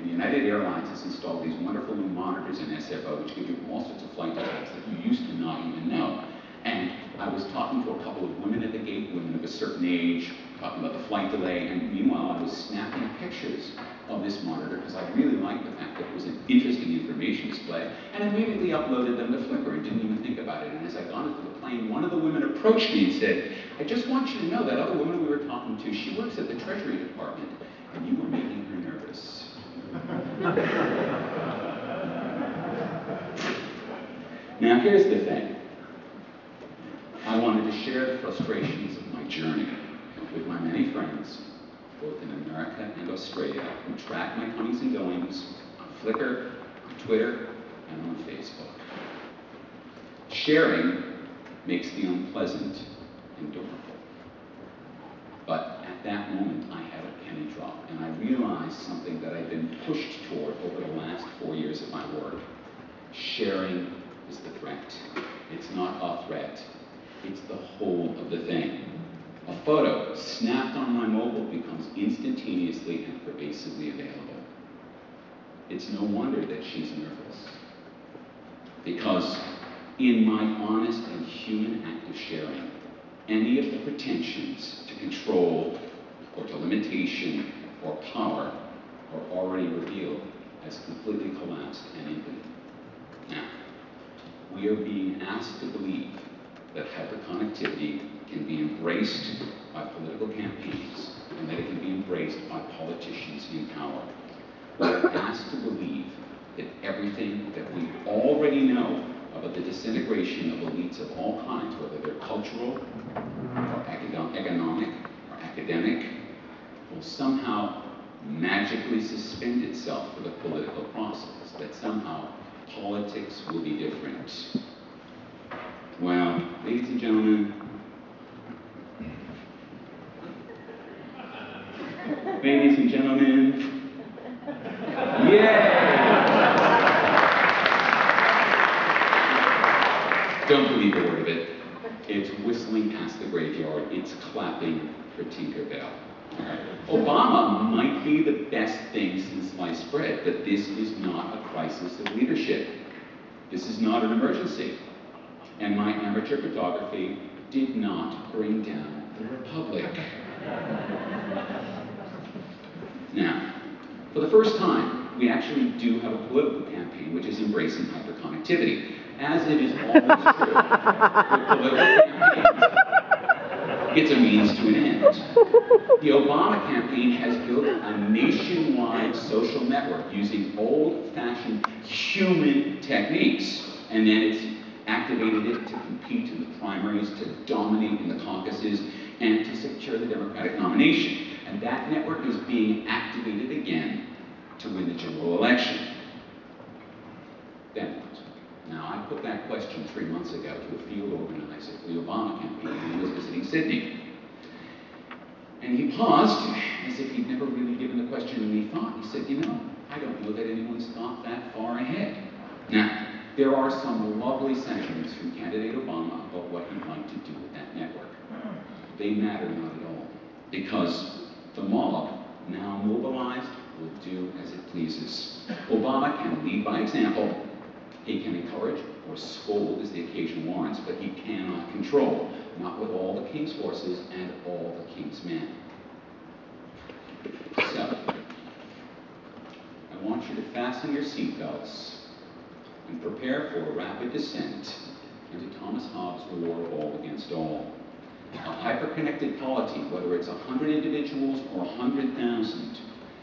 And United Airlines has installed these wonderful new monitors in SFO, which give you all sorts of flight details that you used to not even know. And I was talking to a couple of women at the gate, women of a certain age, talking about the flight delay, and meanwhile I was snapping pictures of this monitor because I really liked the fact that it was an interesting information display, and immediately uploaded them to Flickr and didn't even think about it. And as I got into the plane, one of the women approached me and said, "I just want you to know that other woman we were talking to, she works at the Treasury Department, and you were making her nervous." Now here's the thing. I wanted to share the frustrations of my journey with my many friends, both in America and Australia, who track my comings and goings on Flickr, on Twitter, and on Facebook. Sharing makes the unpleasant endurable. But at that moment, I had a penny drop, and I realized something that I've been pushed toward over the last 4 years of my work. Sharing is the threat. It's not a threat. It's the whole of the thing. A photo snapped on my mobile becomes instantaneously and pervasively available. It's no wonder that she's nervous. Because in my honest and human act of sharing, any of the pretensions to control or to limitation or power are already revealed as completely collapsed and impotent. Now, we are being asked to believe that hyperconnectivity can be embraced by political campaigns and that it can be embraced by politicians in power. We're asked to believe that everything that we already know about the disintegration of elites of all kinds, whether they're cultural or economic or academic, will somehow magically suspend itself for the political process, that somehow politics will be different. Well, ladies and gentlemen, yay! Don't believe a word of it. It's whistling past the graveyard. It's clapping for Tinkerbell. Obama might be the best thing since sliced bread, but this is not a crisis of leadership. This is not an emergency. And my amateur photography did not bring down the Republic. Now, for the first time, we actually do have a political campaign which is embracing hyperconnectivity. As it is always true with political campaigns, it's a means to an end. The Obama campaign has built a nationwide social network using old-fashioned human techniques, and then it's activated it to compete in the primaries, to dominate in the caucuses, and to secure the Democratic nomination. And that network is being activated again to win the general election. Then what? Now, I put that question 3 months ago to a field organizer for the Obama campaign when he was visiting Sydney. And he paused, as if he'd never really given the question any thought. He said, "You know, I don't know that anyone's thought that far ahead." Now, there are some lovely sentiments from candidate Obama about what he'd like to do with that network. They matter not at all, because the mob, now mobilized, will do as it pleases. Obama can lead by example. He can encourage or scold as the occasion warrants, but he cannot control, not with all the king's horses and all the king's men. So, I want you to fasten your seatbelts and prepare for a rapid descent into Thomas Hobbes' War of All Against All. A hyperconnected polity, whether it's 100 individuals or 100,000,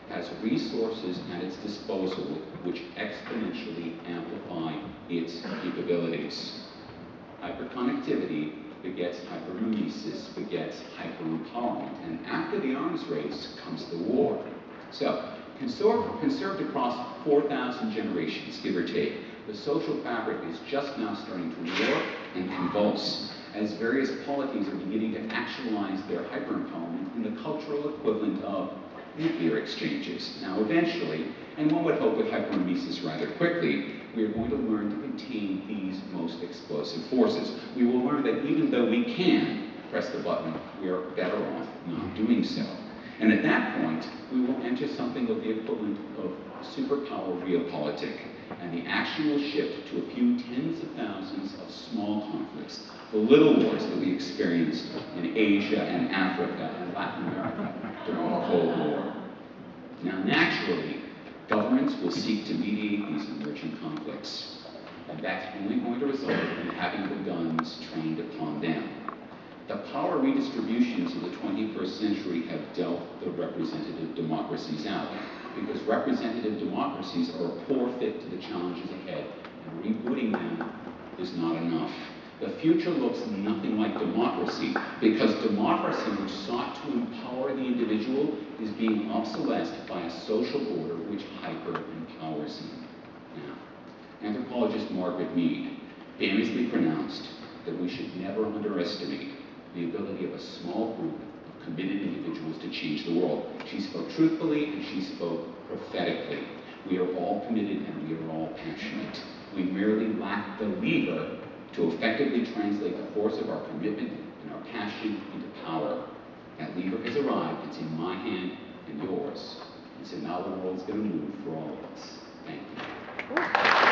has resources at its disposal which exponentially amplify its capabilities. Hyperconnectivity begets hypermimesis, begets hyper-empowerment, and after the arms race comes the war. So, conserved across 4,000 generations, give or take, the social fabric is just now starting to roar and convulse as various polities are beginning to actualize their hyper-empowerment in the cultural equivalent of nuclear exchanges. Now, eventually, and one would hope with hypermimesis rather quickly, we are going to learn to contain these most explosive forces. We will learn that even though we can press the button, we are better off not doing so. And at that point, we will enter something of the equivalent of superpower realpolitik and the actual shift to a few tens of thousands of small conflicts, the little wars that we experienced in Asia and Africa and Latin America during the Cold War. Now, naturally, governments will seek to mediate these emerging conflicts, and that's only going to result in having the guns trained upon them. The power redistributions of the 21st century have dealt the representative democracies out, because representative democracies are a poor fit to the challenges ahead, and rebooting them is not enough. The future looks nothing like democracy, because democracy, which sought to empower the individual, is being obsolesced by a social order which hyper-empowers him. Now, anthropologist Margaret Mead famously pronounced that we should never underestimate the ability of a small group of committed individuals to change the world. She spoke truthfully and she spoke prophetically. We are all committed and we are all passionate. We merely lack the lever to effectively translate the force of our commitment and our passion into power. That lever has arrived. It's in my hand and yours. And so now the world's going to move for all of us. Thank you.